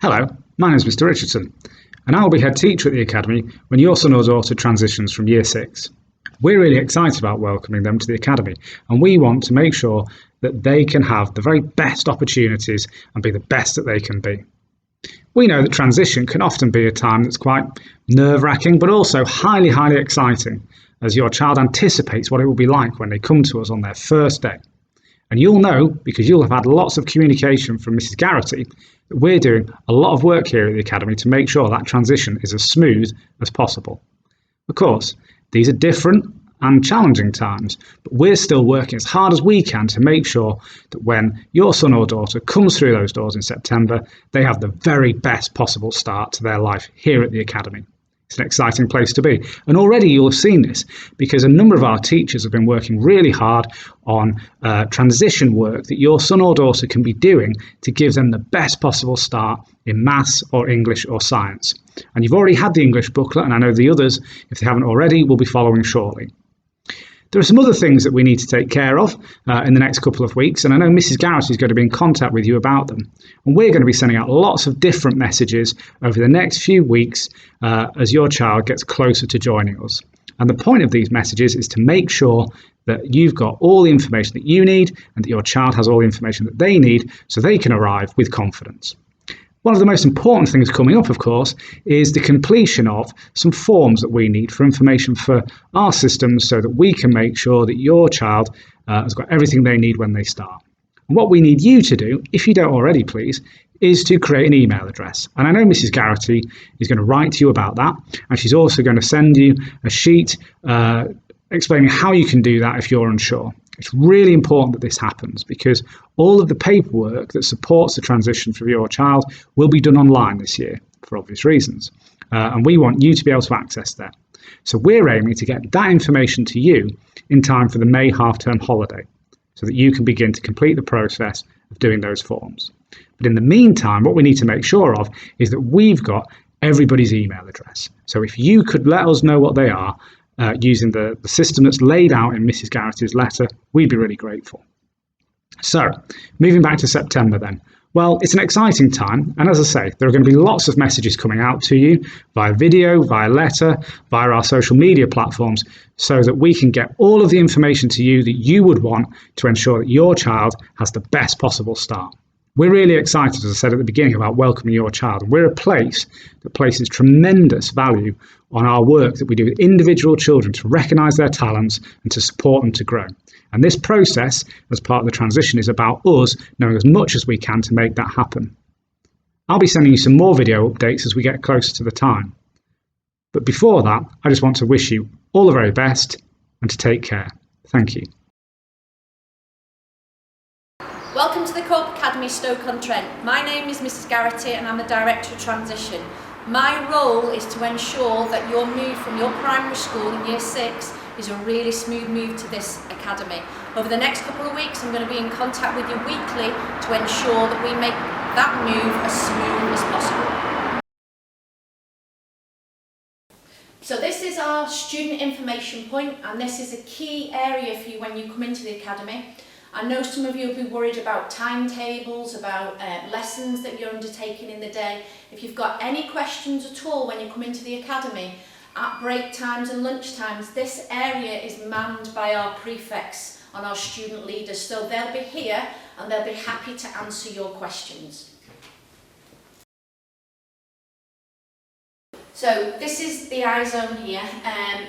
Hello, my name is Mr. Richardson, and I will be head teacher at the Academy when your son or daughter transitions from Year 6. We're really excited about welcoming them to the Academy, and we want to make sure that they can have the very best opportunities and be the best that they can be. We know that transition can often be a time that's quite nerve-wracking, but also highly, highly exciting, as your child anticipates what it will be like when they come to us on their first day. And you'll know, because you'll have had lots of communication from Mrs. Garrity, that we're doing a lot of work here at the Academy to make sure that transition is as smooth as possible. Of course, these are different and challenging times, but we're still working as hard as we can to make sure that when your son or daughter comes through those doors in September, they have the very best possible start to their life here at the Academy. It's an exciting place to be. And already you'll have seen this because a number of our teachers have been working really hard on transition work that your son or daughter can be doing to give them the best possible start in maths or English or science. And you've already had the English booklet, and I know the others, if they haven't already, will be following shortly. There are some other things that we need to take care of in the next couple of weeks, and I know Mrs. Garrity is going to be in contact with you about them. And we're going to be sending out lots of different messages over the next few weeks as your child gets closer to joining us. And the point of these messages is to make sure that you've got all the information that you need and that your child has all the information that they need so they can arrive with confidence. One of the most important things coming up, of course, is the completion of some forms that we need for information for our systems so that we can make sure that your child has got everything they need when they start. And what we need you to do, if you don't already please, is to create an email address. And I know Mrs. Garrity is going to write to you about that, and she's also going to send you a sheet explaining how you can do that if you're unsure. It's really important that this happens because all of the paperwork that supports the transition for your child will be done online this year for obvious reasons. And we want you to be able to access that. So we're aiming to get that information to you in time for the May half-term holiday so that you can begin to complete the process of doing those forms. But in the meantime, what we need to make sure of is that we've got everybody's email address. So if you could let us know what they are, using the system that's laid out in Mrs. Garrity's letter, we'd be really grateful. So, moving back to September then. Well, it's an exciting time, and as I say, there are going to be lots of messages coming out to you via video, via letter, via our social media platforms, so that we can get all of the information to you that you would want to ensure that your child has the best possible start. We're really excited, as I said at the beginning, about welcoming your child. We're a place that places tremendous value on our work that we do with individual children to recognise their talents and to support them to grow. And this process, as part of the transition, is about us knowing as much as we can to make that happen. I'll be sending you some more video updates as we get closer to the time. But before that, I just want to wish you all the very best and to take care. Thank you. Welcome to the Co-op Academy Stoke-on-Trent. My name is Mrs. Garrity and I'm the Director of Transition. My role is to ensure that your move from your primary school in Year 6 is a really smooth move to this academy. Over the next couple of weeks I'm going to be in contact with you weekly to ensure that we make that move as smooth as possible. So this is our student information point, and this is a key area for you when you come into the academy. I know some of you will be worried about timetables, about lessons that you're undertaking in the day. If you've got any questions at all when you come into the academy, at break times and lunch times, this area is manned by our prefects and our student leaders. So they'll be here and they'll be happy to answer your questions. So this is the Izone here,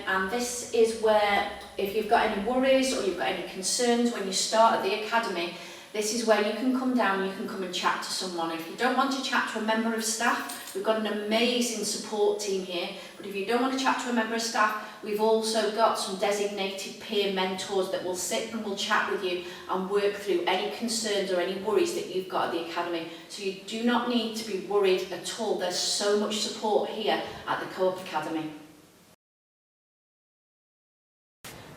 and this is where, if you've got any worries or you've got any concerns when you start at the academy, this is where you can come down, you can come and chat to someone. If you don't want to chat to a member of staff, we've got an amazing support team here, but if you don't want to chat to a member of staff, we've also got some designated peer mentors that will sit and will chat with you and work through any concerns or any worries that you've got at the academy. So you do not need to be worried at all. There's so much support here at the Co-op Academy.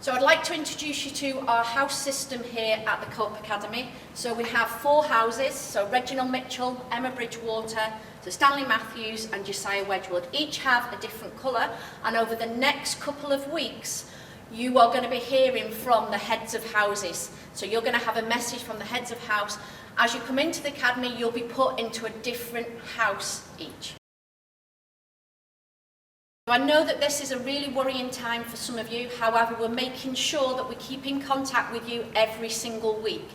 So I'd like to introduce you to our house system here at the Co-op Academy. So we have 4 houses, so Reginald Mitchell, Emma Bridgewater, so Stanley Matthews and Josiah Wedgwood. Each have a different colour, and over the next couple of weeks you are going to be hearing from the heads of houses. So you're going to have a message from the heads of house. As you come into the academy, you'll be put into a different house each. I know that this is a really worrying time for some of you, however we're making sure that we keep in contact with you every single week.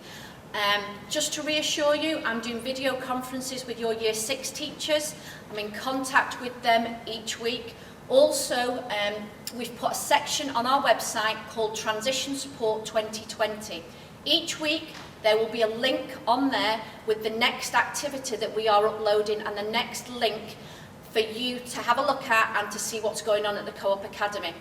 Just to reassure you, I'm doing video conferences with your Year 6 teachers. I'm in contact with them each week. Also, we've put a section on our website called Transition Support 2020. Each week there will be a link on there with the next activity that we are uploading and the next link for you to have a look at and to see what's going on at the Co-op Academy.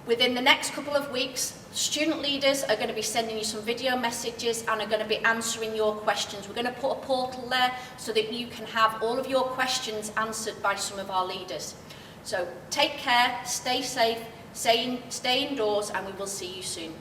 Within the next couple of weeks, student leaders are going to be sending you some video messages and are going to be answering your questions. We're going to put a portal there so that you can have all of your questions answered by some of our leaders. So take care, stay safe, stay indoors, and we will see you soon.